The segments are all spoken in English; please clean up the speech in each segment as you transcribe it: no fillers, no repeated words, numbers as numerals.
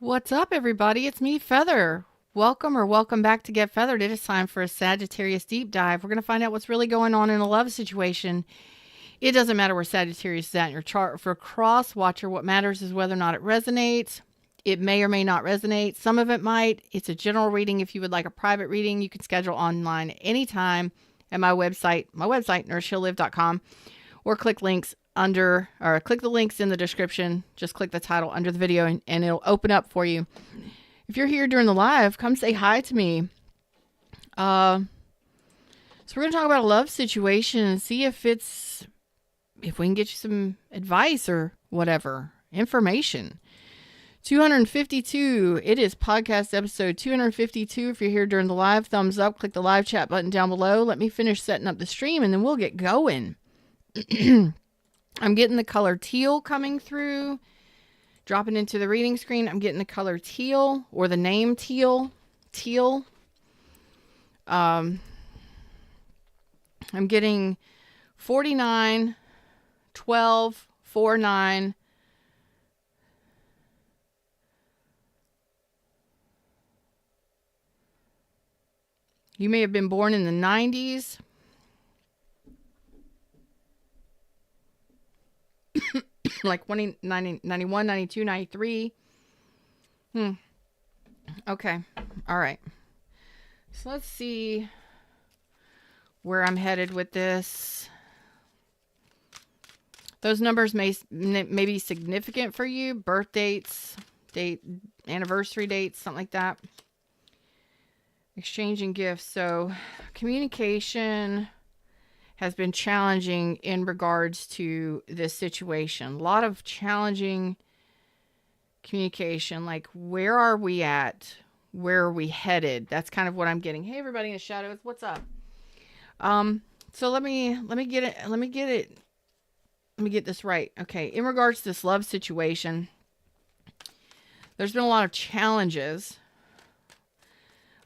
What's up, everybody? It's me, Feather. Welcome back to Get Feathered. It is time for a Sagittarius deep dive. We're going to find out what's really going on in a love situation. It doesn't matter where Sagittarius is at in your chart. For a cross watcher, what matters is whether or not it resonates. It may or may not resonate. Some of it might. It's a general reading. If you would like a private reading, you can schedule online anytime at my website, nourishheallive.com, or click the links in the description. Just click the title under the video and it'll open up for you. If you're here during the live, come say hi to me. So we're going to talk about a love situation and see if we can get you some advice or whatever, information. 252. It is podcast episode 252. If you're here during the live, thumbs up, click the live chat button down below. Let me finish setting up the stream and then we'll get going. I'm getting the color teal coming through, dropping into the reading screen. I'm getting the color teal or the name teal. I'm getting 49, 12, 49. You may have been born in the 90s. Like 91, 92, 93. Okay. All right. So let's see where I'm headed with this. Those numbers may be significant for you. Birth dates, anniversary dates, something like that. Exchanging gifts. So communication has been challenging in regards to this situation. A lot of challenging communication, like where are we at? Where are we headed? That's kind of what I'm getting. Hey, everybody in the shadows, what's up? So let me get this right. Okay, in regards to this love situation, there's been a lot of challenges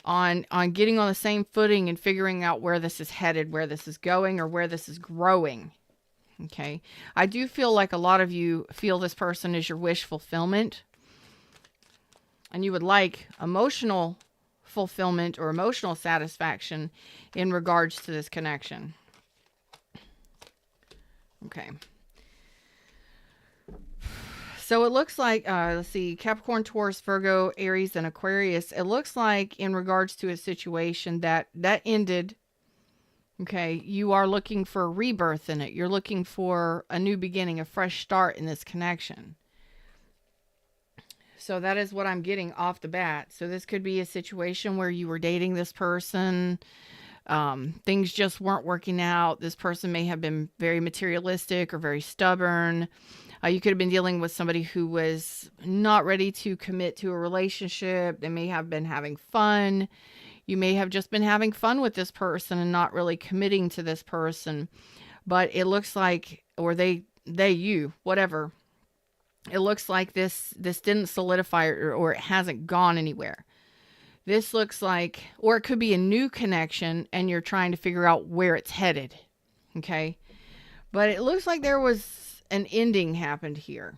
on getting on the same footing and figuring out where this is headed, where this is going, or where this is growing. Okay. I do feel like a lot of you feel this person is your wish fulfillment, and you would like emotional fulfillment or emotional satisfaction in regards to this connection. Okay. So it looks like, let's see, Capricorn, Taurus, Virgo, Aries, and Aquarius. It looks like in regards to a situation that ended, okay, you are looking for a rebirth in it. You're looking for a new beginning, a fresh start in this connection. So that is what I'm getting off the bat. So this could be a situation where you were dating this person. Things just weren't working out. This person may have been very materialistic or very stubborn. You could have been dealing with somebody who was not ready to commit to a relationship. They may have been having fun. You may have just been having fun with this person and not really committing to this person. But it looks like, or you, whatever. It looks like this didn't solidify or it hasn't gone anywhere. This looks like, or it could be a new connection and you're trying to figure out where it's headed. Okay. But it looks like there was an ending happened here.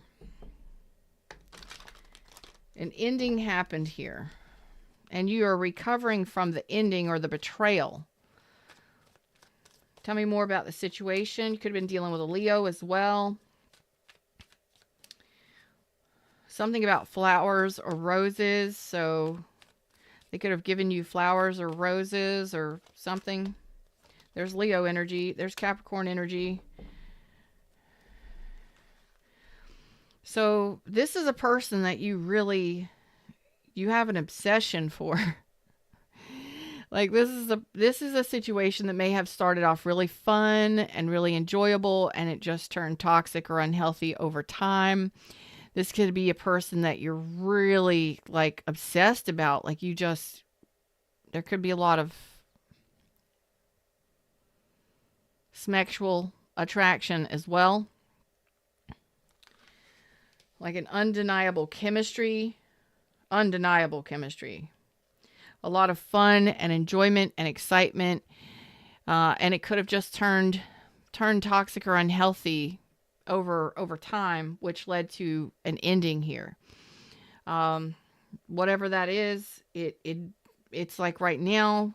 An ending happened here. And you are recovering from the ending or the betrayal. Tell me more about the situation. You could have been dealing with a Leo as well. Something about flowers or roses. So they could have given you flowers or roses or something. There's Leo energy. There's Capricorn energy. So this is a person that you have an obsession for. Like this is a situation that may have started off really fun and really enjoyable, and it just turned toxic or unhealthy over time. This could be a person that you're really like obsessed about. Like there could be a lot of sexual attraction as well. Like an undeniable chemistry. A lot of fun and enjoyment and excitement. And it could have just turned toxic or unhealthy over time, which led to an ending here. whatever that is, it's like right now,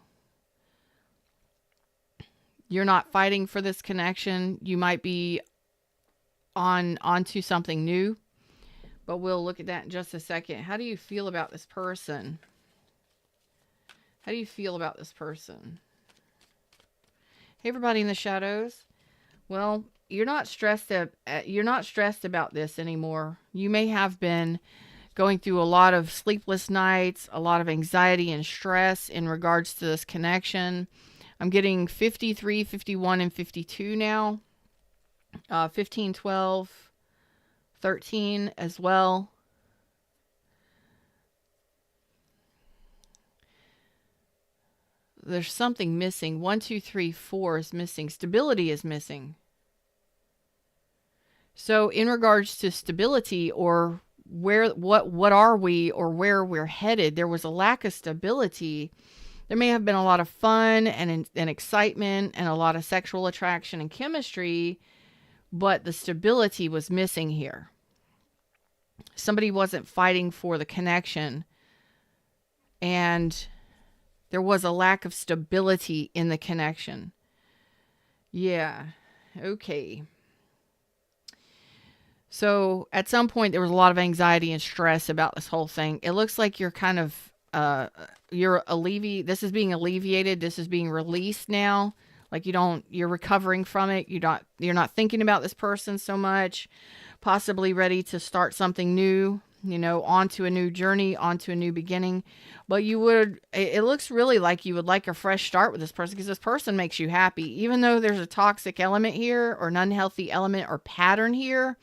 you're not fighting for this connection. You might be onto something new, but we'll look at that in just a second. How do you feel about this person? How do you feel about this person? Hey, everybody in the shadows. Well, you're not stressed about this anymore. You may have been going through a lot of sleepless nights, a lot of anxiety and stress in regards to this connection. I'm getting 53, 51, and 52 now. 15, 12, 13 as well. There's something missing. 1, 2, 3, 4 is missing. Stability is missing. So in regards to stability, or what are we, or where we're headed, there was a lack of stability. There may have been a lot of fun and excitement and a lot of sexual attraction and chemistry, but the stability was missing here. Somebody wasn't fighting for the connection, and there was a lack of stability in the connection. Yeah. Okay. So at some point there was a lot of anxiety and stress about this whole thing. It looks like you're kind of, this is being alleviated. This is being released now. Like you're recovering from it. You're not thinking about this person so much, possibly ready to start something new, onto a new journey, onto a new beginning. But it looks really like you would like a fresh start with this person, because this person makes you happy. Even though there's a toxic element here, or an unhealthy element or pattern here,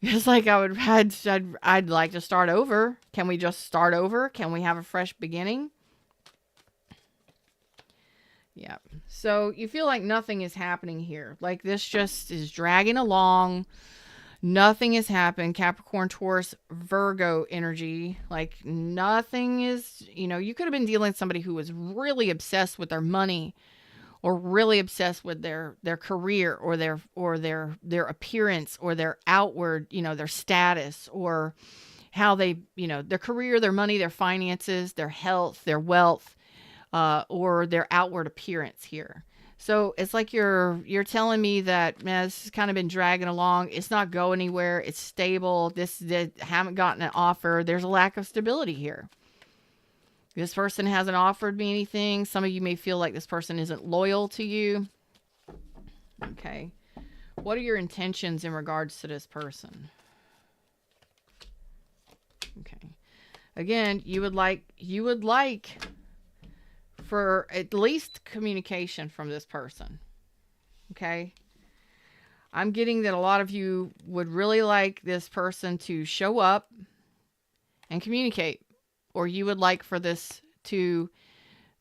it's like I'd like to start over. Can we just start over? Can we have a fresh beginning? Yeah. So you feel like nothing is happening here. Like this just is dragging along. Nothing has happened. Capricorn, Taurus, Virgo energy. Like nothing is, you could have been dealing with somebody who was really obsessed with their money, or really obsessed with their career, or their appearance, or their outward, their status, or how they, their career, their money, their finances, their health, their wealth, or their outward appearance here. So it's like you're telling me that, man, this has kind of been dragging along. It's not going anywhere. It's stable. Haven't gotten an offer. There's a lack of stability here. This person hasn't offered me anything. Some of you may feel like this person isn't loyal to you. Okay. What are your intentions in regards to this person? Okay. Again, you would like for at least communication from this person. Okay. I'm getting that a lot of you would really like this person to show up and communicate. Or you would like for this to,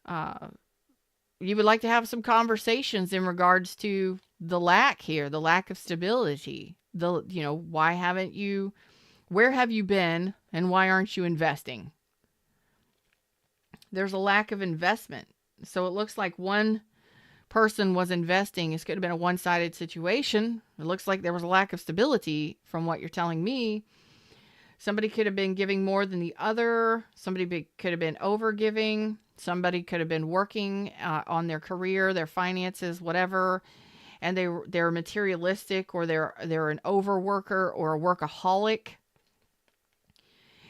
you would like to have some conversations in regards to the lack here, the lack of stability. Why haven't you, where have you been, and why aren't you investing? There's a lack of investment. So it looks like one person was investing. This could have been a one-sided situation. It looks like there was a lack of stability from what you're telling me. Somebody could have been giving more than the other. Somebody could have been over giving. Somebody could have been working on their career, their finances, whatever, and they're materialistic, or they're an overworker or a workaholic.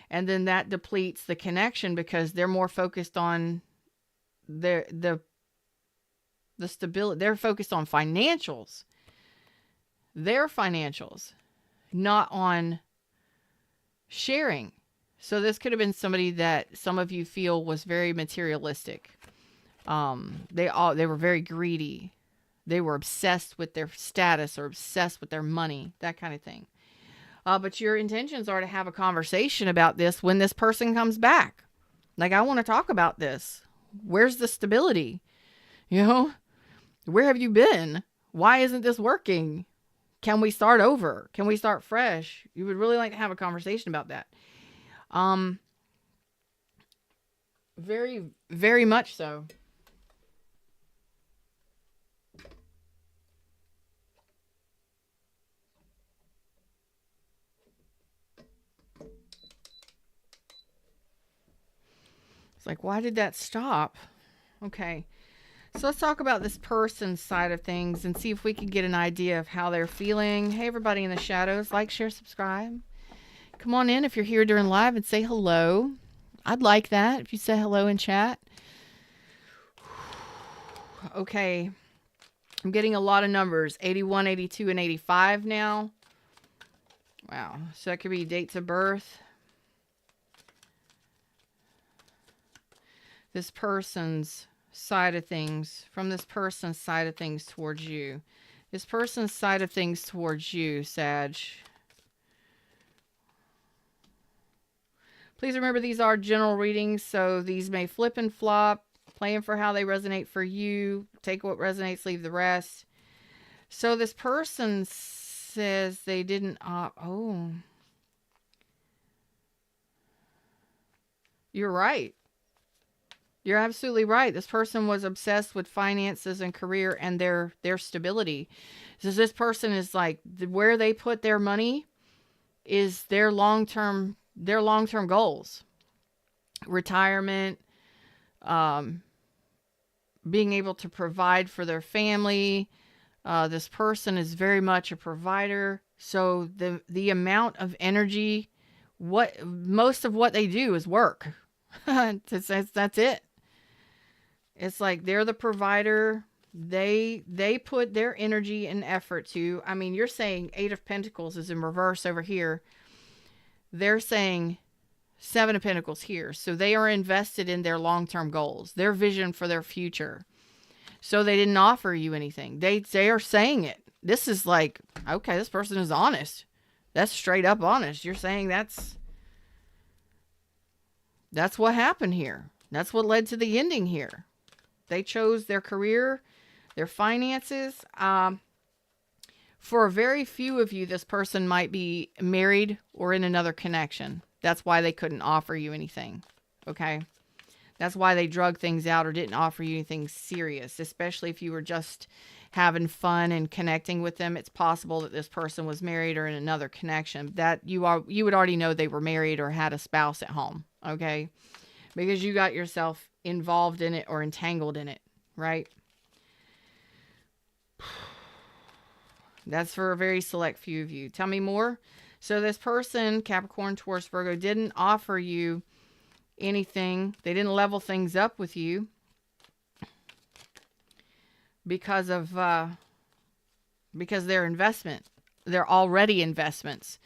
And then that depletes the connection, because they're more focused on the stability. They're focused on financials. Their financials, not on sharing. So this could have been somebody that some of you feel was very materialistic. They were very greedy. They were obsessed with their status, or obsessed with their money, that kind of thing. But your intentions are to have a conversation about this when this person comes back. Like, I want to talk about this. Where's the stability? Where have you been? Why isn't this working? Can we start over? Can we start fresh? You would really like to have a conversation about that. Very, very much so. It's like, why did that stop? Okay. So let's talk about this person's side of things and see if we can get an idea of how they're feeling. Hey, everybody in the shadows, like, share, subscribe. Come on in if you're here during live and say hello. I'd like that if you say hello in chat. Okay. I'm getting a lot of numbers. 81, 82, and 85 now. Wow. So that could be dates of birth. This person's side of things, from this person's side of things towards you. This person's side of things towards you, Sag. Please remember these are general readings, so these may flip and flop. Plan for how they resonate for you. Take what resonates, leave the rest. So this person says they didn't oh. You're right. You're absolutely right. This person was obsessed with finances and career and their stability. So this person is like, where they put their money is their long-term goals. Retirement, being able to provide for their family. This person is very much a provider. So the amount of energy, most of what they do is work. That's it. It's like they're the provider. They put their energy and effort to, I mean, you're saying 8 of Pentacles is in reverse over here. They're saying 7 of Pentacles here. So they are invested in their long-term goals, their vision for their future. So they didn't offer you anything. They are saying it. This is like, okay, this person is honest. That's straight up honest. You're saying that's what happened here. That's what led to the ending here. They chose their career, their finances. For very few of you, this person might be married or in another connection. That's why they couldn't offer you anything. Okay? That's why they drug things out or didn't offer you anything serious, especially if you were just having fun and connecting with them. It's possible that this person was married or in another connection. That you would already know they were married or had a spouse at home. Okay? Because you got yourself involved in it or entangled in it, right? That's for a very select few of you. Tell me more. So this person, Capricorn, Taurus, Virgo, didn't offer you anything. They didn't level things up with you because of their investment. They're already investments.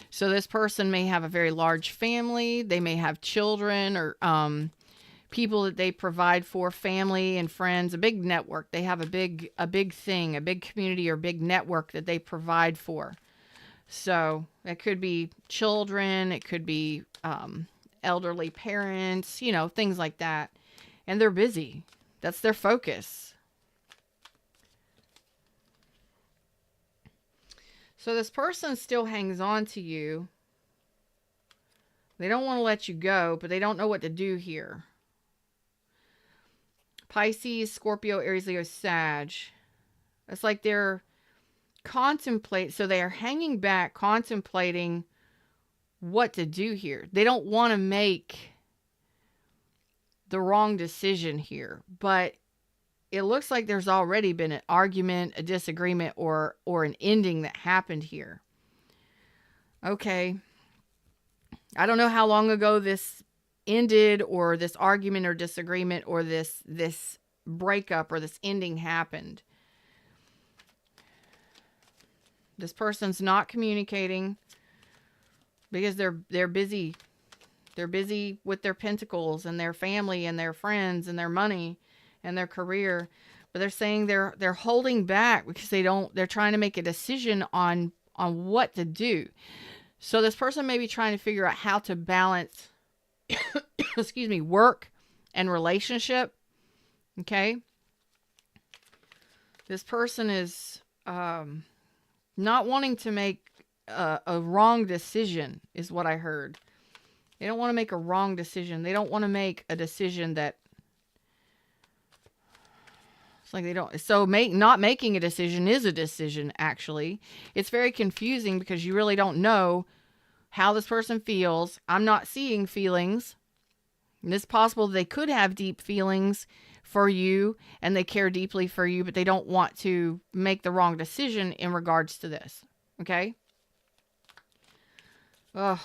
So this person may have a very large family. They may have children or people that they provide for, family and friends, a big network. They have a big thing, a big community or big network that they provide for. So it could be children. It could be elderly parents, things like that. And they're busy. That's their focus. So this person still hangs on to you. They don't want to let you go, but they don't know what to do here. Pisces, Scorpio, Aries, Leo, Sag. It's like they're so they are hanging back, contemplating what to do here. They don't want to make the wrong decision here, but it looks like there's already been an argument, a disagreement, or an ending that happened here. Okay. I don't know how long ago this ended, or this argument or disagreement, or this breakup or this ending happened. This person's not communicating because they're busy. They're busy with their pentacles and their family and their friends and their money and their career. But they're saying they're holding back because they're trying to make a decision on what to do. So this person may be trying to figure out how to balance excuse me, work and relationship. Okay. This person is not wanting to make a wrong decision is what I heard. They don't want to make a wrong decision. They don't want to make a decision that it's like they don't. So not making a decision is a decision, actually. It's very confusing because you really don't know how this person feels. I'm not seeing feelings. And it's possible they could have deep feelings for you and they care deeply for you, but they don't want to make the wrong decision in regards to this. Okay? Oh,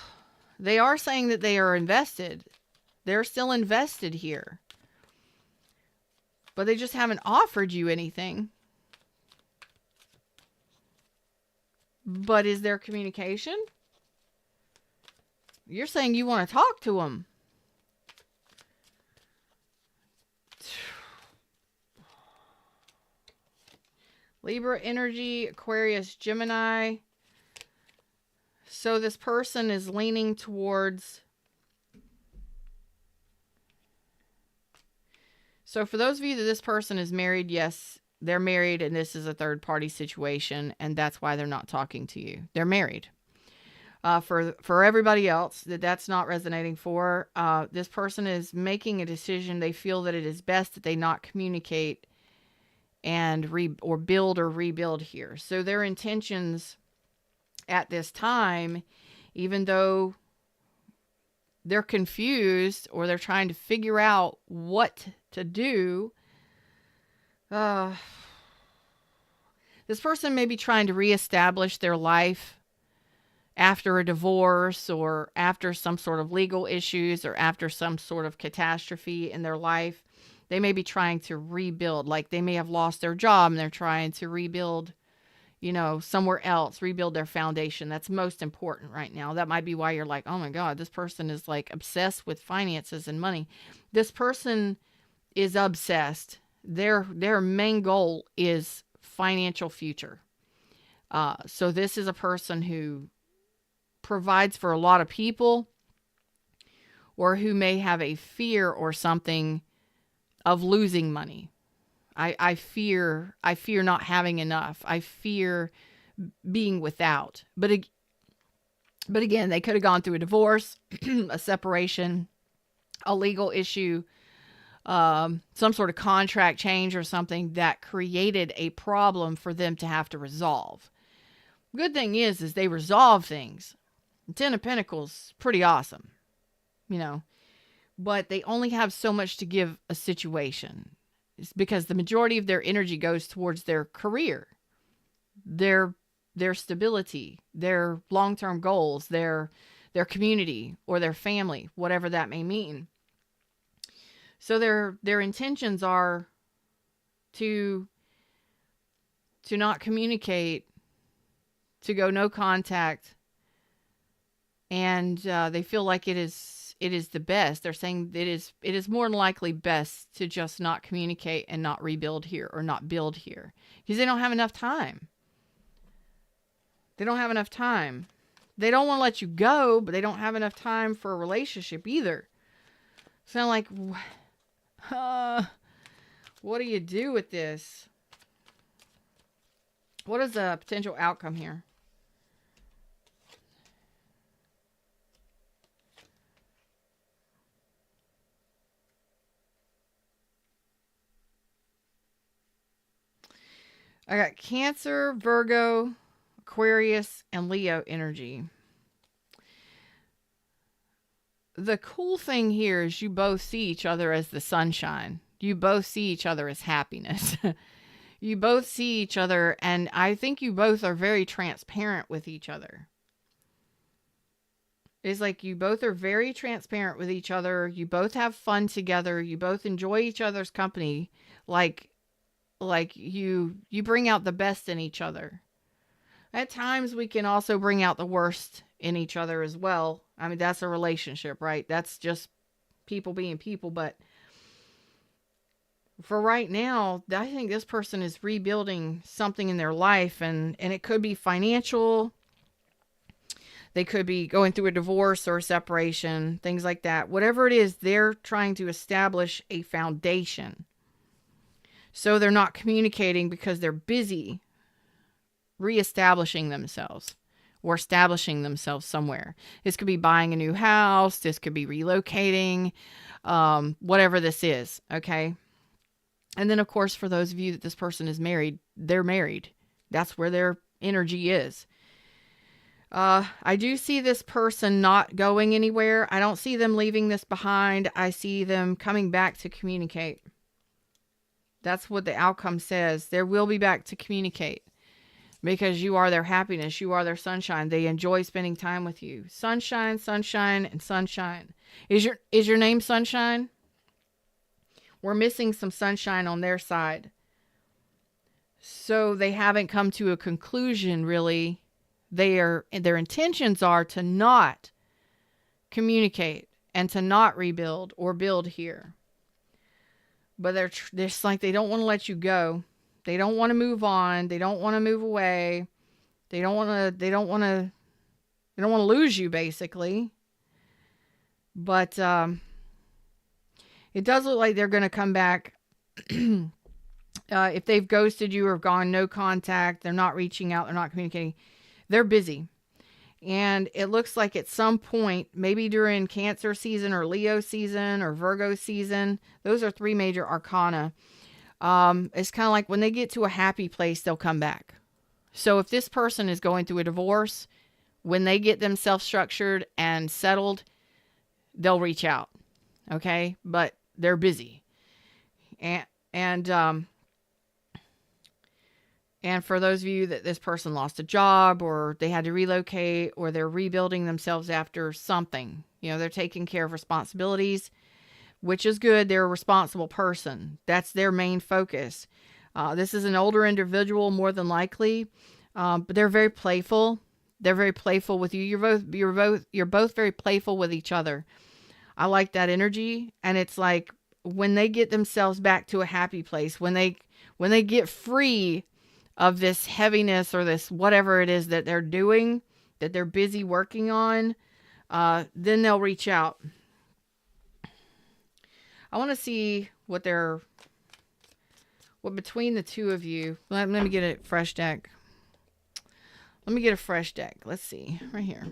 they are saying that they are invested. They're still invested here. But they just haven't offered you anything. But is there communication? You're saying you want to talk to them. Libra energy, Aquarius, Gemini. So this person is leaning towards... So for those of you that this person is married, yes, they're married and this is a third party situation and that's why they're not talking to you. They're married. For everybody else that's not resonating for, this person is making a decision. They feel that it is best that they not communicate and build or rebuild here. So their intentions at this time, even though they're confused or they're trying to figure out what to do, this person may be trying to reestablish their life after a divorce or after some sort of legal issues or after some sort of catastrophe in their life. They may be trying to rebuild, like they may have lost their job and they're trying to rebuild, somewhere else, rebuild their foundation. That's most important right now. That might be why you're like, oh my God, this person is like obsessed with finances and money. This person is obsessed. Their main goal is financial future. So this is a person who provides for a lot of people or who may have a fear or something of losing money. I fear not having enough. I fear being without. But again, they could have gone through a divorce, a separation, a legal issue, some sort of contract change or something that created a problem for them to have to resolve. Good thing is they resolve things. Ten of Pentacles, pretty awesome, but they only have so much to give a situation. It's because the majority of their energy goes towards their career, their stability, their long-term goals, their community or their family, whatever that may mean. So their intentions are to not communicate, to go no contact, and they feel like it is the best. They're saying it is more than likely best to just not communicate and not rebuild here or not build here because they don't have enough time. They don't have enough time. They don't want to let you go, but they don't have enough time for a relationship either. So I'm like, what do you do with this? What is the potential outcome here? I got Cancer, Virgo, Aquarius, and Leo energy. The cool thing here is you both see each other as the sunshine. You both see each other as happiness. You both see each other, and I think you both are very transparent with each other. It's like you both are very transparent with each other. You both have fun together. You both enjoy each other's company. Like you bring out the best in each other. At times we can also bring out the worst in each other as well. I mean, that's a relationship, right? That's just people being people. But for right now, I think this person is rebuilding something in their life, and it could be financial. They could be going through a divorce or a separation, things like that. Whatever it is, they're trying to establish a foundation. So they're not communicating because they're busy reestablishing themselves or establishing themselves somewhere. This could be buying a new house. This could be relocating, whatever this is. Okay. And then of course, for those of you that this person is married, they're married. That's where their energy is. I do see this person not going anywhere. I don't see them leaving this behind. I see them coming back to communicate. That's what the outcome says. They will be back to communicate because you are their happiness. You are their sunshine. They enjoy spending time with you. Sunshine, sunshine, and sunshine. Is your name Sunshine? We're missing some sunshine on their side. So they haven't come to a conclusion, really. Their intentions are to not communicate and to not rebuild or build here. But they're just like, they don't want to let you go. They don't want to move on. They don't want to move away. They don't want to lose you, basically. But it does look like they're going to come back. If they've ghosted you or gone no contact, they're not reaching out, they're not communicating, they're busy. And it looks like at some point, maybe during Cancer season or Leo season or Virgo season, those are 3 major arcana. It's kind of like when they get to a happy place, they'll come back. So if this person is going through a divorce, when they get themselves structured and settled, they'll reach out. Okay? But they're busy. And for those of you that this person lost a job or they had to relocate or they're rebuilding themselves after something, they're taking care of responsibilities, which is good. They're a responsible person. That's their main focus. This is an older individual, more than likely, but they're very playful. They're very playful with you. You're both very playful with each other. I like that energy. And it's like when they get themselves back to a happy place, when they get free of this heaviness or this whatever it is that they're doing, that they're busy working on, then they'll reach out. I want to see what between the two of you. Let me get a fresh deck. Let's see. Right here.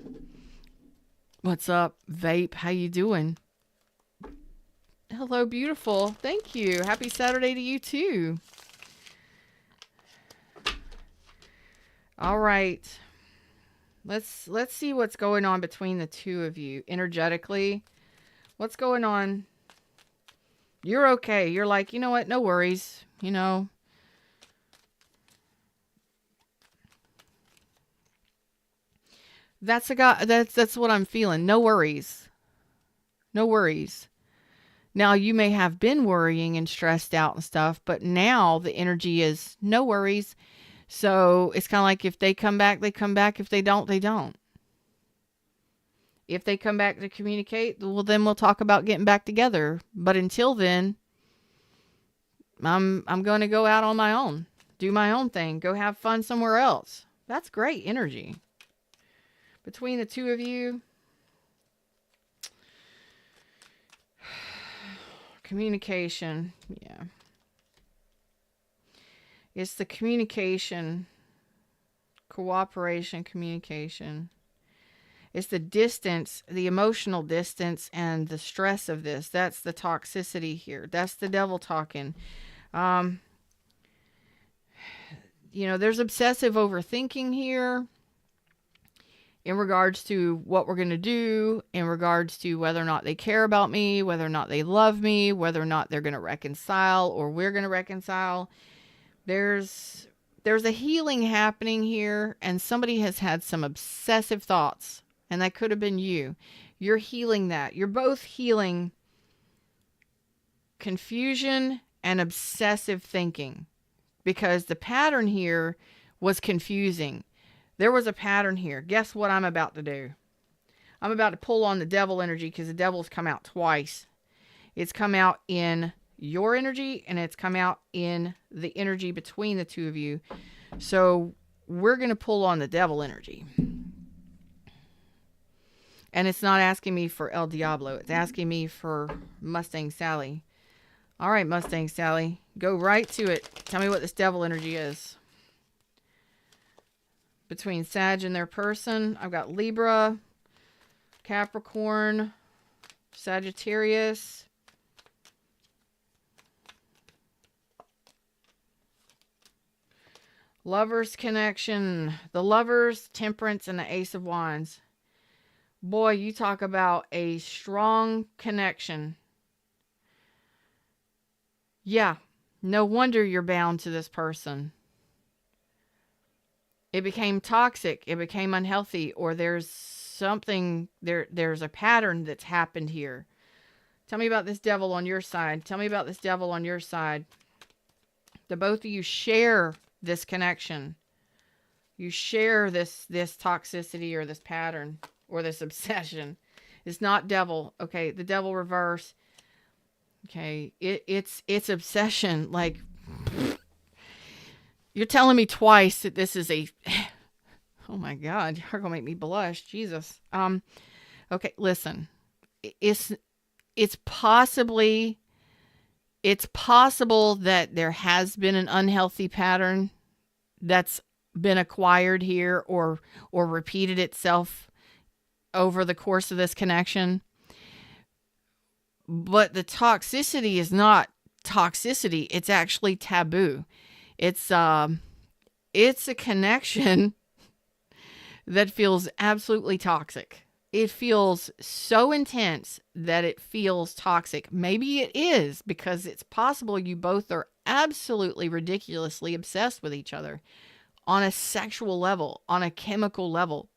What's up, Vape? How you doing? Hello, beautiful. Thank you. Happy Saturday to you too. All right. Let's see what's going on between the two of you energetically. What's going on? You're okay. You're like, you know what? No worries. That's what I'm feeling. No worries. No worries. Now you may have been worrying and stressed out and stuff, but now the energy is no worries. So it's kind of like if they come back, they come back. If they don't, they don't. If they come back to communicate, well, then we'll talk about getting back together. But until then, I'm going to go out on my own, do my own thing, go have fun somewhere else. That's great energy. Between the two of you, communication, yeah. It's the communication, cooperation, communication. It's the distance, the emotional distance and the stress of this. That's the toxicity here. That's the devil talking. There's obsessive overthinking here in regards to what we're going to do, in regards to whether or not they care about me, whether or not they love me, whether or not they're going to reconcile or we're going to reconcile. There's a healing happening here, and somebody has had some obsessive thoughts, and that could have been you. You're healing that. You're both healing confusion and obsessive thinking because the pattern here was confusing. There was a pattern here. Guess what I'm about to do? I'm about to pull on the devil energy because the devil's come out twice. It's come out in your energy and it's come out in the energy between the two of you. So we're going to pull on the devil energy. And it's not asking me for El Diablo. It's asking me for Mustang Sally. All right, Mustang Sally. Go right to it. Tell me what this devil energy is. Between Sag and their person, I've got Libra, Capricorn, Sagittarius, Lovers connection. The Lovers, Temperance, and the Ace of Wands. Boy, you talk about a strong connection. Yeah, no wonder you're bound to this person. It became toxic. It became unhealthy. Or there's something, there's a pattern that's happened here. Tell me about this Devil on your side. Tell me about this Devil on your side. The both of you share this connection. You share this toxicity or this pattern or this obsession. It's not Devil. Okay, the Devil reverse. Okay, it's obsession. Like, you're telling me twice that this is a... Oh my God, you're gonna make me blush. Jesus. Okay, listen. It's possible that there has been an unhealthy pattern that's been acquired here or repeated itself over the course of this connection. But the toxicity is not toxicity. It's actually taboo. It's a connection that feels absolutely toxic. It feels so intense that it feels toxic. Maybe it is because it's possible you both are absolutely ridiculously obsessed with each other on a sexual level, on a chemical level.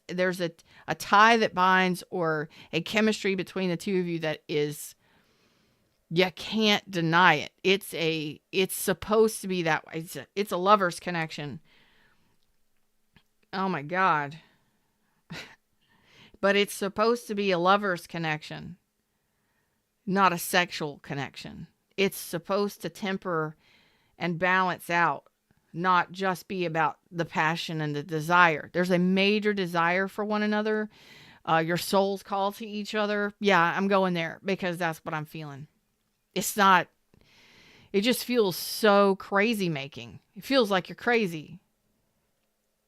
There's a tie that binds or a chemistry between the two of you that is, you can't deny it. It's supposed to be that way. It's a lover's connection. Oh my God. But it's supposed to be a lover's connection, not a sexual connection. It's supposed to temper and balance out, not just be about the passion and the desire. There's a major desire for one another. Your souls call to each other. Yeah, I'm going there because that's what I'm feeling. It's not, it just feels so crazy making. It feels like you're crazy.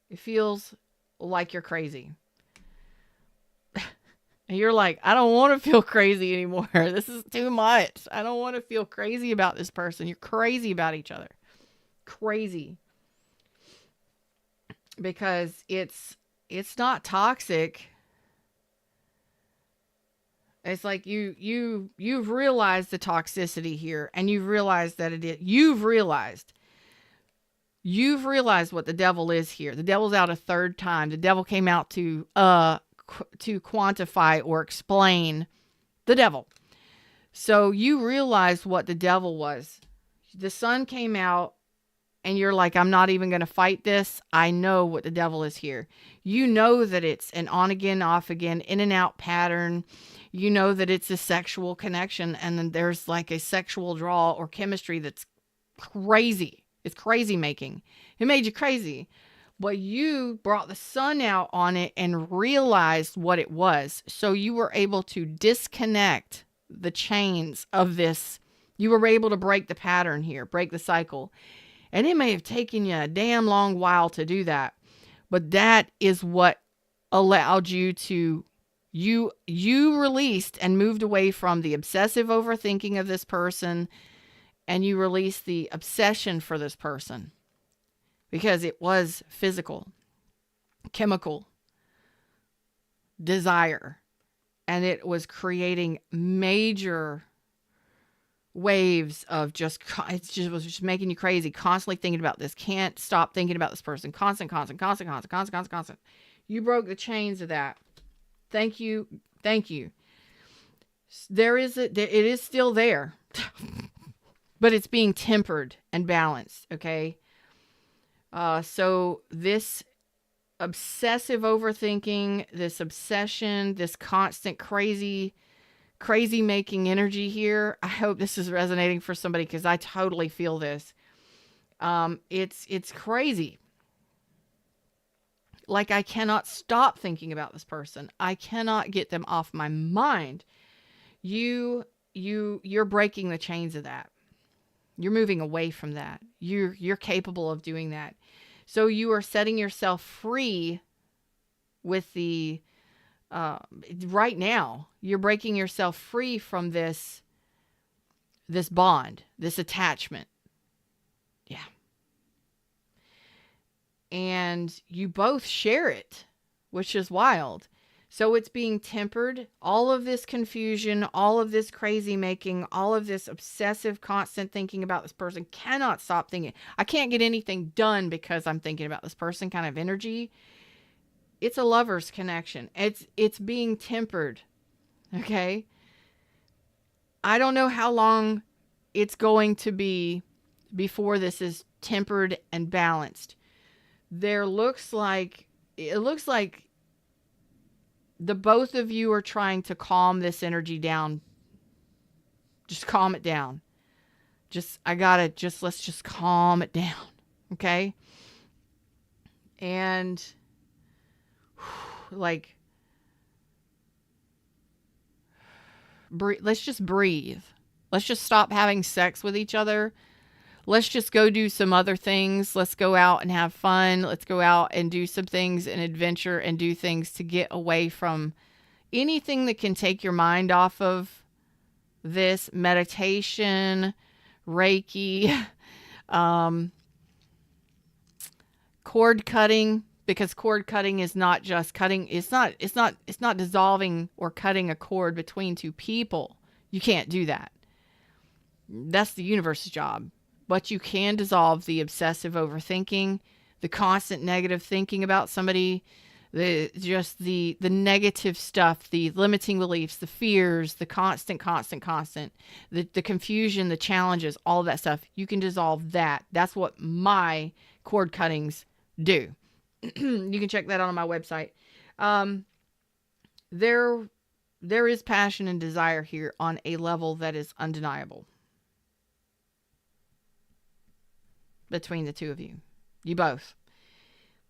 It feels like you're crazy. And you're like, I don't want to feel crazy anymore. This is too much. I don't want to feel crazy about this person. You're crazy about each other. Crazy. Because it's not toxic. It's like you've realized the toxicity here, and you've realized that it is. You've realized what the devil is here. The devil's out a third time. The devil came out to quantify or explain the devil. So you realized what the devil was. The sun came out and you're like, I'm not even going to fight this. I know what the devil is here. You know that it's an on again, off again, in and out pattern. You know that it's a sexual connection, and then there's like a sexual draw or chemistry that's crazy. It's crazy making. It made you crazy. But you brought the sun out on it and realized what it was. So you were able to disconnect the chains of this. You were able to break the pattern here, break the cycle. And it may have taken you a damn long while to do that. But that is what allowed you to, you released and moved away from the obsessive overthinking of this person. And you released the obsession for this person. Because it was physical, chemical, desire. And it was creating major waves of it was just making you crazy. Constantly thinking about this. Can't stop thinking about this person. Constant. You broke the chains of that. Thank you. It is still there. But it's being tempered and balanced, okay? So this obsessive overthinking, this obsession, this constant crazy making energy here. I hope this is resonating for somebody because I totally feel this. It's crazy. Like I cannot stop thinking about this person. I cannot get them off my mind. You're breaking the chains of that. You're moving away from that. You're capable of doing that. So you are setting yourself free with the, right now, you're breaking yourself free from this bond, this attachment. Yeah. and you both share it, which is wild. So it's being tempered. All of this confusion, all of this crazy making, all of this obsessive, constant thinking about this person, cannot stop thinking. I can't get anything done because I'm thinking about this person kind of energy. It's a lover's connection. It's being tempered. Okay? I don't know how long it's going to be before this is tempered and balanced. It looks like the both of you are trying to calm this energy down. Just calm it down. Let's just calm it down. Okay? And like, let's just breathe. Let's just stop having sex with each other. Let's just go do some other things. Let's go out and have fun. Let's go out and do some things and adventure and do things to get away from anything that can take your mind off of this. Meditation, Reiki, cord cutting, because cord cutting is not just cutting. It's not dissolving or cutting a cord between two people. You can't do that. That's the universe's job. But you can dissolve the obsessive overthinking, the constant negative thinking about somebody, the negative stuff, the limiting beliefs, the fears, the constant, the confusion, the challenges, all of that stuff. You can dissolve that. That's what my cord cuttings do. You can check that out on my website. There is passion and desire here on a level that is undeniable. Between the two of you. You both.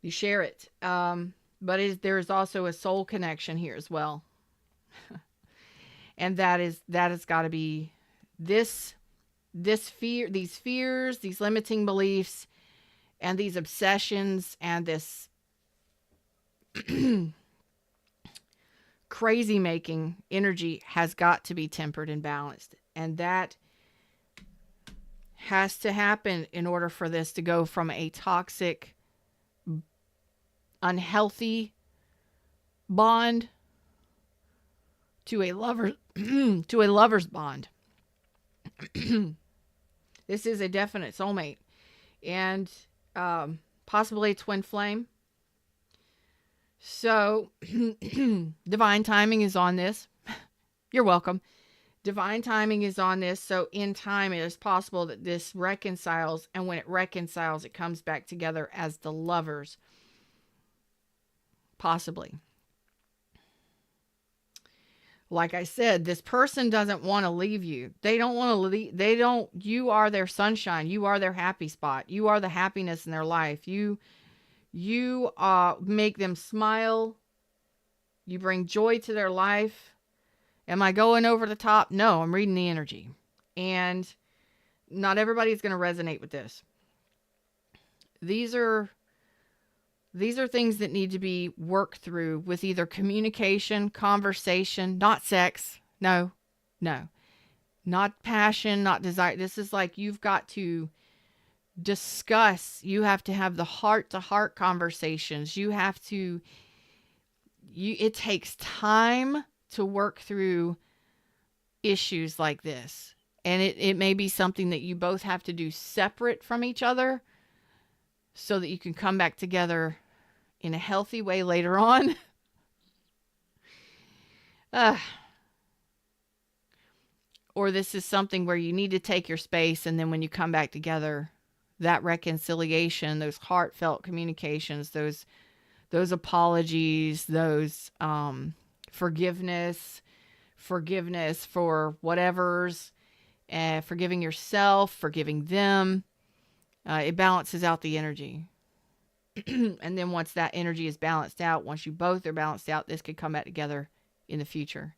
You share it. But there is also a soul connection here as well. And that has got to be these fears, these limiting beliefs, and these obsessions, and this crazy making energy has got to be tempered and balanced. And that has to happen in order for this to go from a toxic, unhealthy bond to a lover's bond. This is a definite soulmate, and possibly a twin flame. So divine timing is on this. You're welcome. Divine timing is on this, so in time it is possible that this reconciles, and when it reconciles, it comes back together as the lovers. Possibly. Like I said, this person doesn't want to leave you. They don't want to leave. You are their sunshine. You are their happy spot. You are the happiness in their life. You make them smile. You bring joy to their life. Am I going over the top? No, I'm reading the energy. And not everybody's going to resonate with this. These are things that need to be worked through with either communication, conversation, not sex. No. Not passion, not desire. This is like you've got to discuss. You have to have the heart-to-heart conversations. It takes time to work through issues like this. And it may be something that you both have to do separate from each other so that you can come back together in a healthy way later on. Or this is something where you need to take your space, and then when you come back together, that reconciliation, those heartfelt communications, those apologies, those forgiveness for whatever's, forgiving yourself, forgiving them. It balances out the energy. And then once that energy is balanced out, once you both are balanced out, this could come back together in the future.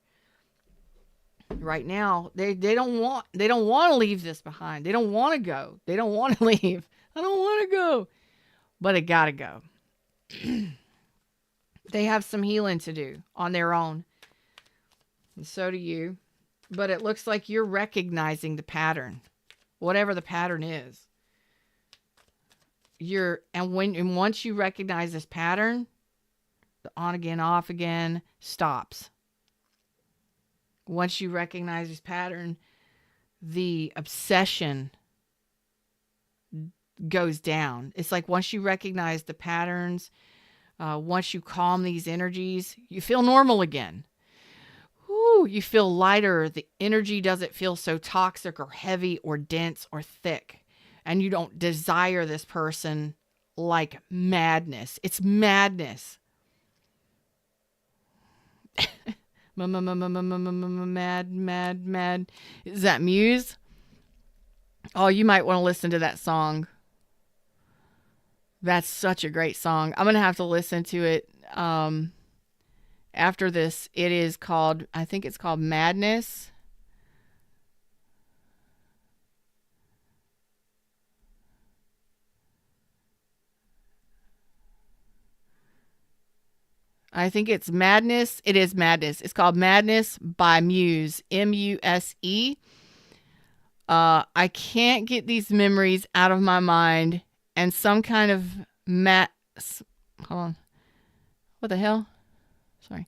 Right now, they don't want to leave this behind. They don't want to go. They don't want to leave. I don't want to go. But it got to go. They have some healing to do on their own. And so do you. But it looks like you're recognizing the pattern. Whatever the pattern is. and once you recognize this pattern, the on again, off again stops. Once you recognize this pattern, the obsession goes down. It's like once you recognize the patterns, once you calm these energies, you feel normal again. Woo, you feel lighter. The energy doesn't feel so toxic or heavy or dense or thick. And you don't desire this person like madness. It's madness. Mad. Is that Muse? Oh, you might want to listen to that song. That's such a great song. I'm going to have to listen to it after this. It is called, I think it's called Madness. I think it's Madness. It is Madness. It's called Madness by Muse. Muse. I can't get these memories out of my mind, and some kind of hold on. What the hell? Sorry.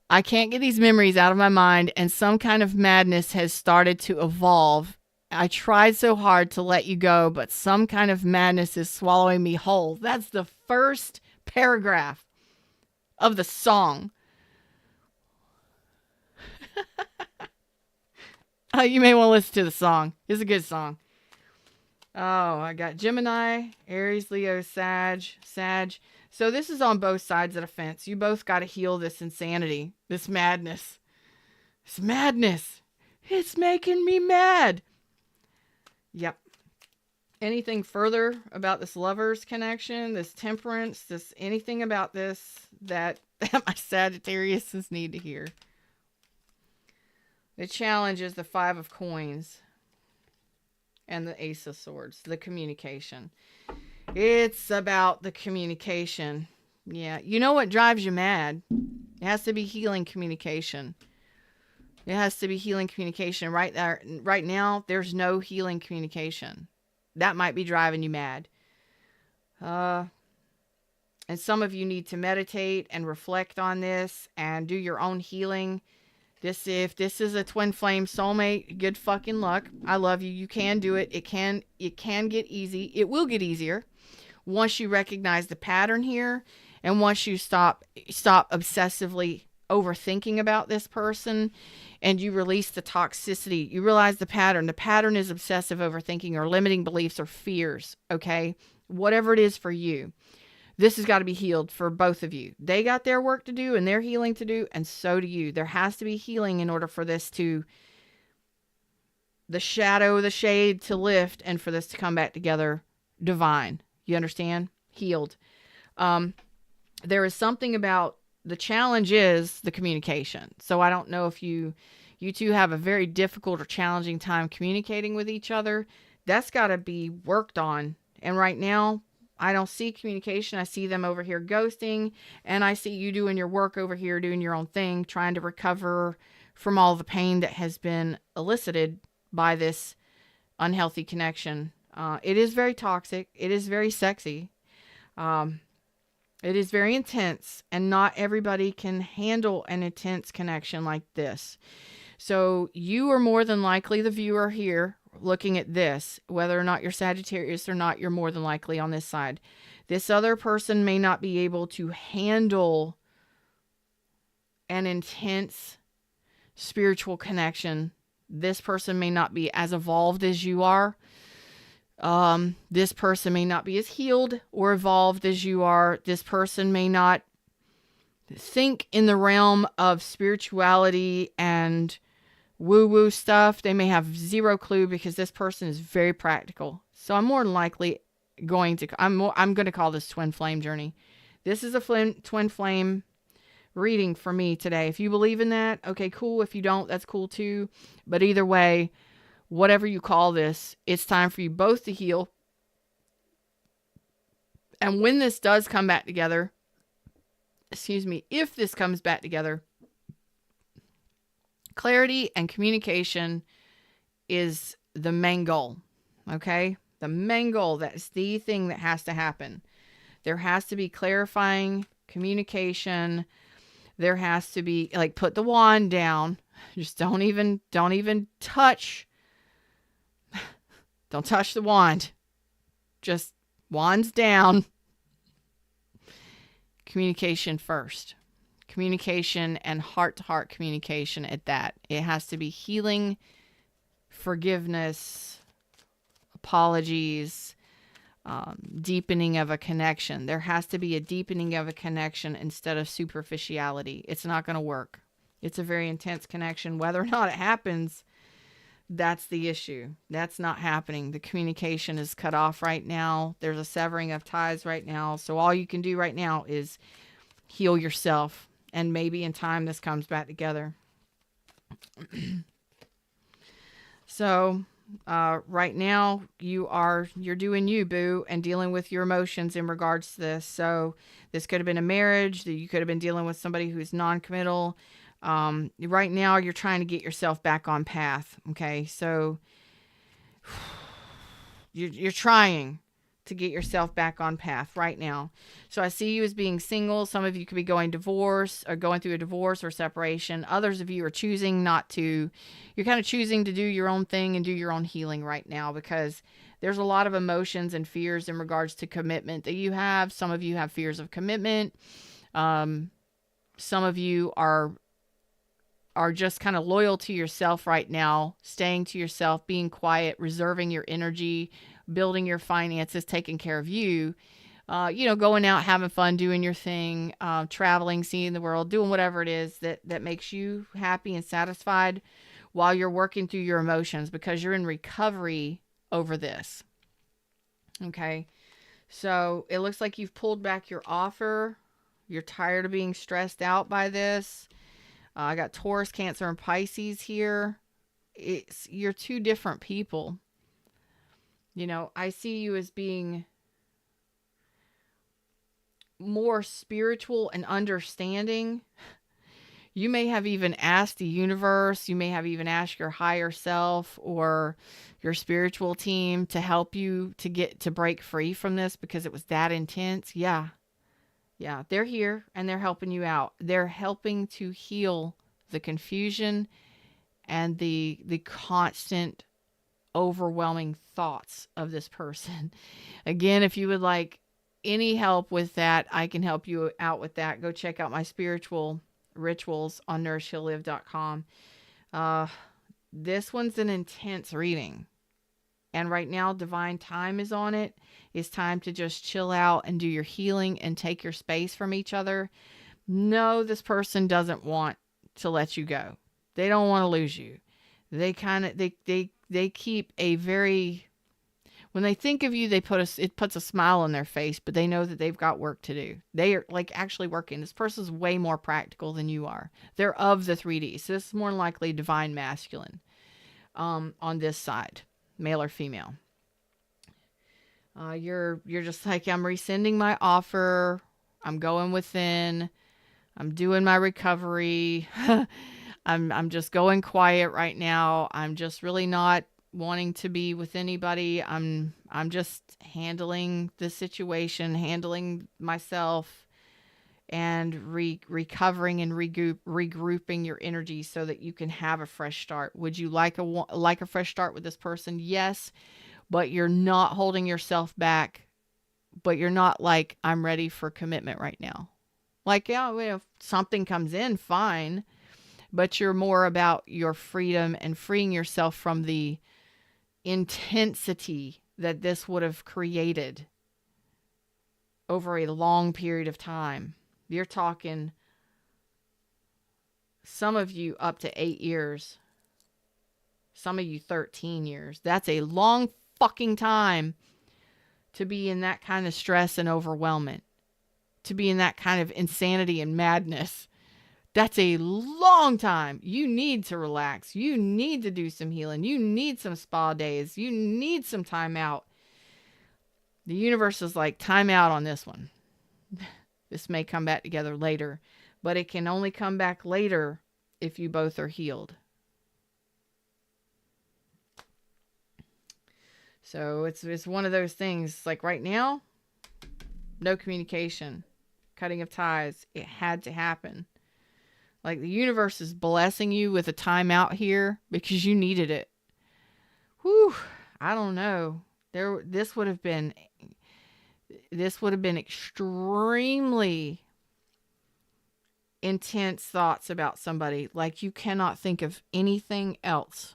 I can't get these memories out of my mind, and some kind of madness has started to evolve. I tried so hard to let you go, but some kind of madness is swallowing me whole. That's the first paragraph of the song. You may want to listen to the song. It's a good song. Oh, I got Gemini, Aries, Leo, Sag. So this is on both sides of the fence. You both got to heal this insanity, this madness. It's madness. It's making me mad. Yep. Anything further about this lovers connection, this temperance, this anything about this that my Sagittariuses need to hear? The challenge is the 5 of Coins and the Ace of Swords, the communication. It's about the communication. Yeah. You know what drives you mad? It has to be healing communication. It has to be healing communication. Right there, right now, there's no healing communication. That might be driving you mad. And some of you need to meditate and reflect on this and do your own healing. If this is a twin flame soulmate, good fucking luck. I love you. You can do it. It can get easy. It will get easier once you recognize the pattern here, and once you stop obsessively overthinking about this person, and you release the toxicity. You realize the pattern. The pattern is obsessive overthinking or limiting beliefs or fears. Okay, whatever it is for you. This has got to be healed for both of you. They got their work to do and their healing to do, and so do you. There has to be healing in order for this the shade to lift, and for this to come back together divine. You understand? Healed. There is something about the challenge is the communication. So I don't know if you two have a very difficult or challenging time communicating with each other. That's got to be worked on. And right now, I don't see communication. I see them over here ghosting, and I see you doing your work over here, doing your own thing, trying to recover from all the pain that has been elicited by this unhealthy connection. It is very toxic. It is very sexy. It is very intense, and not everybody can handle an intense connection like this. So you are more than likely the viewer here looking at this, whether or not you're Sagittarius or not, you're more than likely on this side. This other person may not be able to handle an intense spiritual connection. This person may not be as evolved as you are. This person may not be as healed or evolved as you are. This person may not think in the realm of spirituality and woo-woo stuff. They may have zero clue because this person is very practical. So I'm more than likely going to call this twin flame journey. This is a twin flame reading for me today. If you believe in that, okay, cool. If you don't, that's cool too. But either way, whatever you call this, it's time for you both to heal. And when this does come back together, if this comes back together, clarity and communication is the main goal. Okay? The main goal, that's the thing that has to happen. There has to be clarifying communication. There has to be, like, put the wand down. Just don't even touch. Don't touch the wand. Just wands down. Communication first. Communication and heart-to-heart communication at that. It has to be healing, forgiveness, apologies, deepening of a connection. There has to be a deepening of a connection instead of superficiality. It's not going to work. It's a very intense connection. Whether or not it happens, that's the issue. That's not happening. The communication is cut off right now. There's a severing of ties right now. So all you can do right now is heal yourself. And maybe in time this comes back together. So right now you're doing you, boo, and dealing with your emotions in regards to this. So this could have been a marriage that you could have been dealing with somebody who's non-committal. Right now you're trying to get yourself back on path. Okay. So you're trying to get yourself back on path right now. So I see you as being single. Some of you could be going divorce or going through a divorce or separation. Others of you are choosing not to. You're kind of choosing to do your own thing and do your own healing right now, because there's a lot of emotions and fears in regards to commitment that you have. Some of you have fears of commitment. Some of you are just kind of loyal to yourself right now, staying to yourself, being quiet, reserving your energy, building your finances, taking care of you, going out, having fun, doing your thing, traveling, seeing the world, doing whatever it is that makes you happy and satisfied while you're working through your emotions, because you're in recovery over this. Okay. So it looks like you've pulled back your offer. You're tired of being stressed out by this. I got Taurus, Cancer, and Pisces here. You're two different people. I see you as being more spiritual and understanding. You may have even asked the universe, you may have even asked your higher self or your spiritual team to help you to break free from this because it was that intense. Yeah, they're here and they're helping you out. They're helping to heal the confusion and the constant overwhelming thoughts of this person. Again, if you would like any help with that, I can help you out with that. Go check out my spiritual rituals on nourishheallive.com. This one's an intense reading. And right now, divine time is on it. It's time to just chill out and do your healing and take your space from each other. No, this person doesn't want to let you go. They don't want to lose you. They keep a very, when they think of you, it puts a smile on their face, but they know that they've got work to do. They are like actually working. This person's way more practical than you are. They're of the 3D. So this is more likely divine masculine, on this side, male or female. You're just like, I'm rescinding my offer. I'm going within. I'm doing my recovery. I'm just going quiet right now. I'm just really not wanting to be with anybody. I'm just handling the situation, handling myself, and recovering and regrouping your energy so that you can have a fresh start. Would you like a fresh start with this person? Yes, but you're not holding yourself back. But you're not like, I'm ready for commitment right now. Like, yeah, if something comes in, fine. But you're more about your freedom and freeing yourself from the intensity that this would have created over a long period of time. You're talking, some of you up to 8 years. Some of you 13 years. That's a long fucking time to be in that kind of stress and overwhelmment. To be in that kind of insanity and madness. That's a long time. You need to relax. You need to do some healing. You need some spa days. You need some time out. The universe is like, time out on this one. This may come back together later, but it can only come back later if you both are healed. So it's one of those things, like right now, no communication, cutting of ties. It had to happen. Like the universe is blessing you with a timeout here because you needed it. Whew, I don't know. This would have been extremely intense thoughts about somebody. Like you cannot think of anything else.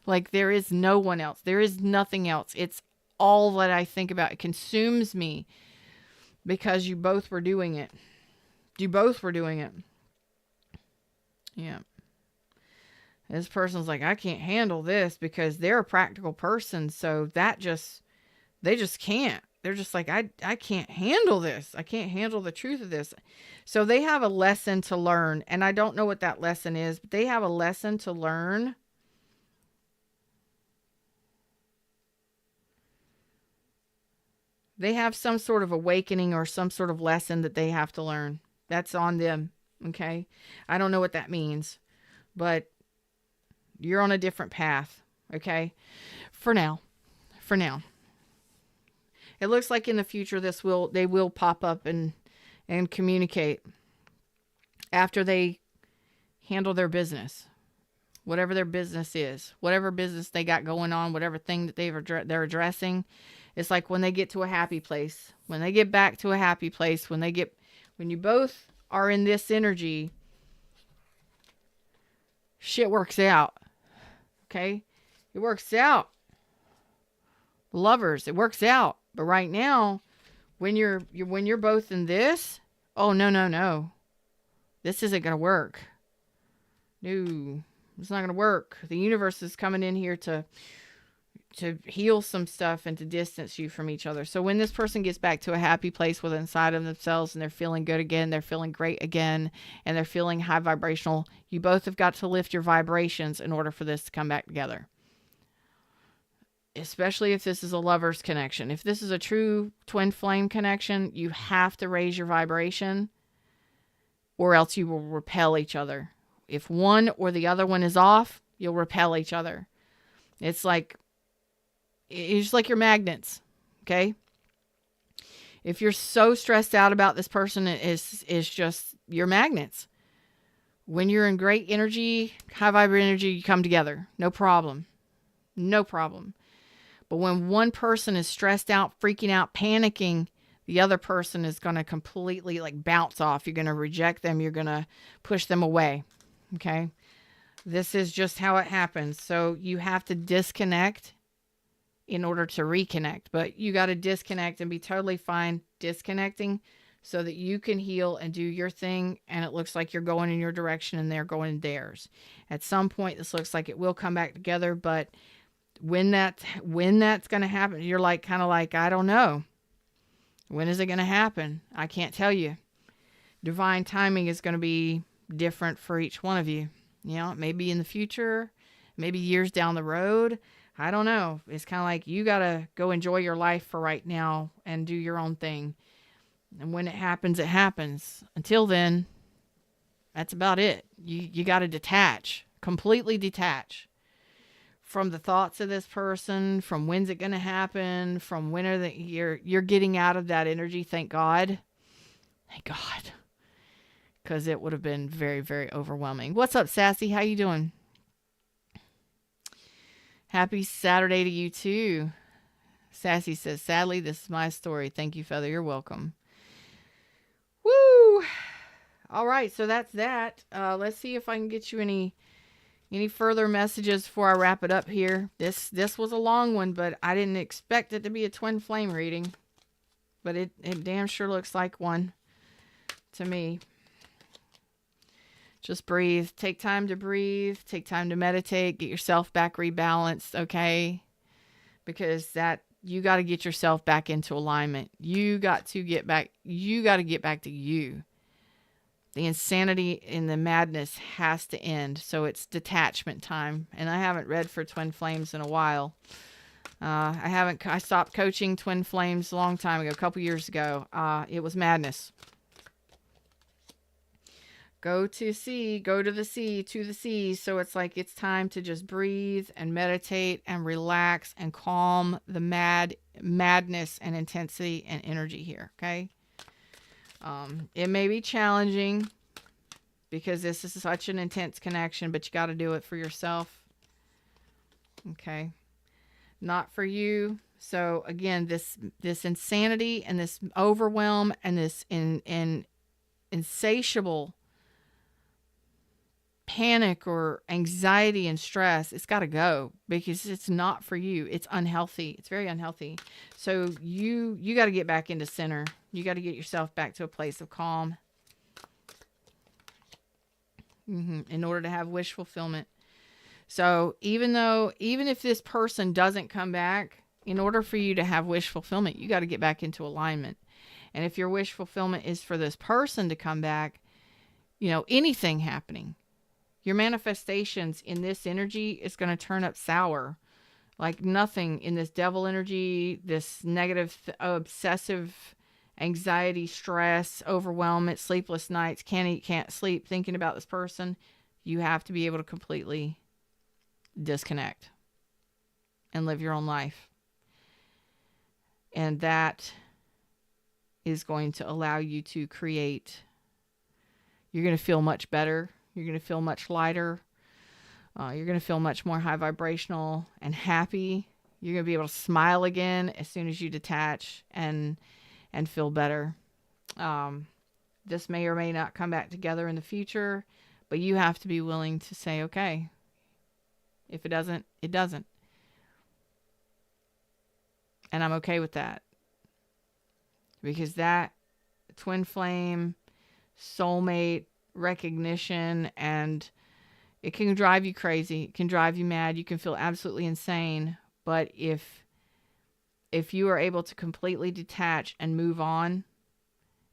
Like there is no one else. There is nothing else. It's all that I think about. It consumes me because you both were doing it. You both were doing it. Yeah. This person's like, I can't handle this because they're a practical person. So they just can't. They're just like, I can't handle this. I can't handle the truth of this. So they have a lesson to learn. And I don't know what that lesson is, but they have a lesson to learn. They have some sort of awakening or some sort of lesson that they have to learn. That's on them. Okay. I don't know what that means, but you're on a different path. Okay. For now. It looks like in the future they will pop up and communicate after they handle their business, whatever their business is, whatever business they got going on, whatever thing that they're addressing. It's like when they get to a happy place, when they get back to a happy place, when you both are in this energy, shit works out. Okay. It works out. Lovers, it works out. But right now, when you're both in this, oh no. This isn't going to work. No, it's not going to work. The universe is coming in here to heal some stuff and to distance you from each other. So when this person gets back to a happy place within inside of themselves and they're feeling good again, they're feeling great again, and they're feeling high vibrational, you both have got to lift your vibrations in order for this to come back together. Especially if this is a lover's connection. If this is a true twin flame connection, you have to raise your vibration or else you will repel each other. If one or the other one is off, you'll repel each other. It's just like your magnets. Okay. If you're so stressed out about this person, is just your magnets. When you're in great energy, high vibrating energy, you come together. No problem. No problem. But when one person is stressed out, freaking out, panicking, the other person is going to completely bounce off. You're going to reject them. You're going to push them away. Okay. This is just how it happens. So you have to disconnect in order to reconnect, but you got to disconnect and be totally fine disconnecting so that you can heal and do your thing. And it looks like you're going in your direction and they're going in theirs. At some point, this looks like it will come back together, but when that's going to happen, you're kind of like, I don't know. When is it going to happen? I can't tell you. Divine timing is going to be different for each one of you. You know, maybe in the future, maybe years down the road. I don't know. It's kind of like you got to go enjoy your life for right now and do your own thing. And when it happens, it happens. Until then, that's about it. You got to detach, completely detach from the thoughts of this person, from when's it going to happen, from when you're getting out of that energy. Thank God. Thank God. Because it would have been very, very overwhelming. What's up, Sassy? How you doing? Happy Saturday to you too. Sassy says, sadly, this is my story. Thank you, Feather. You're welcome. Woo! All right, so that's that. Let's see if I can get you any further messages before I wrap it up here. This was a long one, but I didn't expect it to be a twin flame reading. But it damn sure looks like one to me. Just breathe. Take time to breathe. Take time to meditate. Get yourself back rebalanced, okay? Because you got to get yourself back into alignment. You got to get back to you. The insanity and the madness has to end. So it's detachment time. And I haven't read for twin flames in a while. I stopped coaching twin flames a long time ago, a couple years ago. It was madness. Go to sea, go to the sea, to the sea. So it's like it's time to just breathe and meditate and relax and calm the madness and intensity and energy here. Okay. It may be challenging because this is such an intense connection, but you got to do it for yourself. Okay. Not for you. So again, this insanity and this overwhelm and this insatiable panic or anxiety and stress, it's got to go because it's not for you. It's unhealthy. It's very unhealthy. So you got to get back into center. You got to get yourself back to a place of calm in order to have wish fulfillment. So even if this person doesn't come back, in order for you to have wish fulfillment, you got to get back into alignment. And if your wish fulfillment is for this person to come back, anything happening, your manifestations in this energy is going to turn up sour. Like nothing in this devil energy, this negative, obsessive anxiety, stress, overwhelmment, sleepless nights, can't eat, can't sleep, thinking about this person. You have to be able to completely disconnect and live your own life. And that is going to allow you to create. You're going to feel much better. You're going to feel much lighter. You're going to feel much more high vibrational and happy. You're going to be able to smile again as soon as you detach and feel better. This may or may not come back together in the future, but you have to be willing to say, okay, if it doesn't, it doesn't. And I'm okay with that. Because that twin flame, soulmate recognition, and it can drive you crazy. It can drive you mad. You can feel absolutely insane. But if you are able to completely detach and move on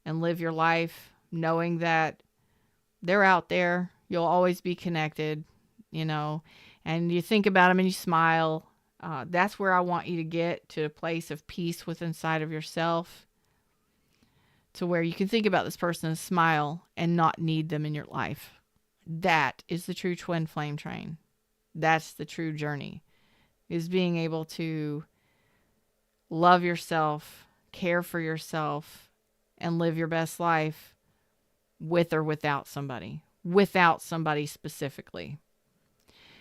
and live your life knowing that they're out there, you'll always be connected, and you think about them and you smile. That's where I want you to get, to a place of peace within inside of yourself, to where you can think about this person and smile and not need them in your life. That is the true twin flame train. That's the true journey, is being able to love yourself, care for yourself, and live your best life with or without somebody specifically.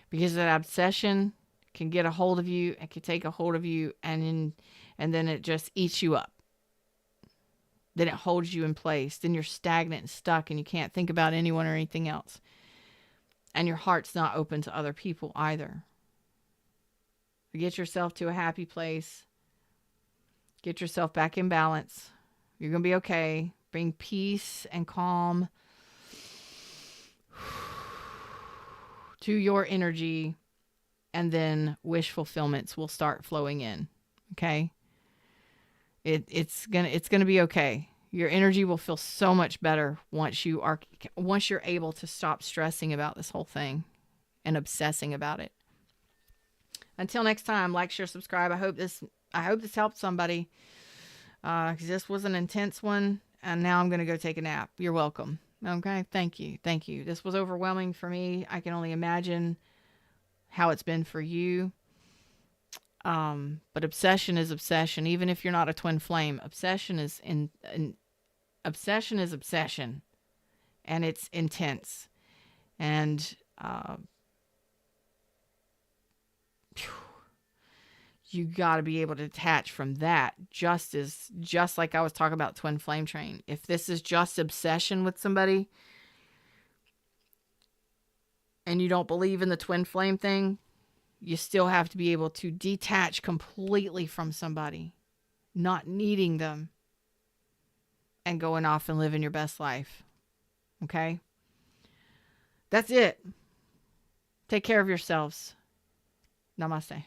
Because that obsession can get a hold of you, it can take a hold of you, and then it just eats you up. Then it holds you in place. Then you're stagnant and stuck and you can't think about anyone or anything else. And your heart's not open to other people either. Get yourself to a happy place. Get yourself back in balance. You're going to be okay. Bring peace and calm to your energy, and then wish fulfillments will start flowing in. Okay? It's gonna be okay. Your energy will feel so much better once you're able to stop stressing about this whole thing and obsessing about it. Until next time, like, share, subscribe. I hope this helped somebody. Because this was an intense one, and now I'm gonna go take a nap. You're welcome. Okay, thank you. This was overwhelming for me. I can only imagine how it's been for you. But obsession is obsession. Even if you're not a twin flame, obsession is obsession, and it's intense. And you got to be able to detach from that. Just like I was talking about twin flame train. If this is just obsession with somebody, and you don't believe in the twin flame thing, you still have to be able to detach completely from somebody, not needing them, and going off and living your best life. Okay? That's it. Take care of yourselves. Namaste.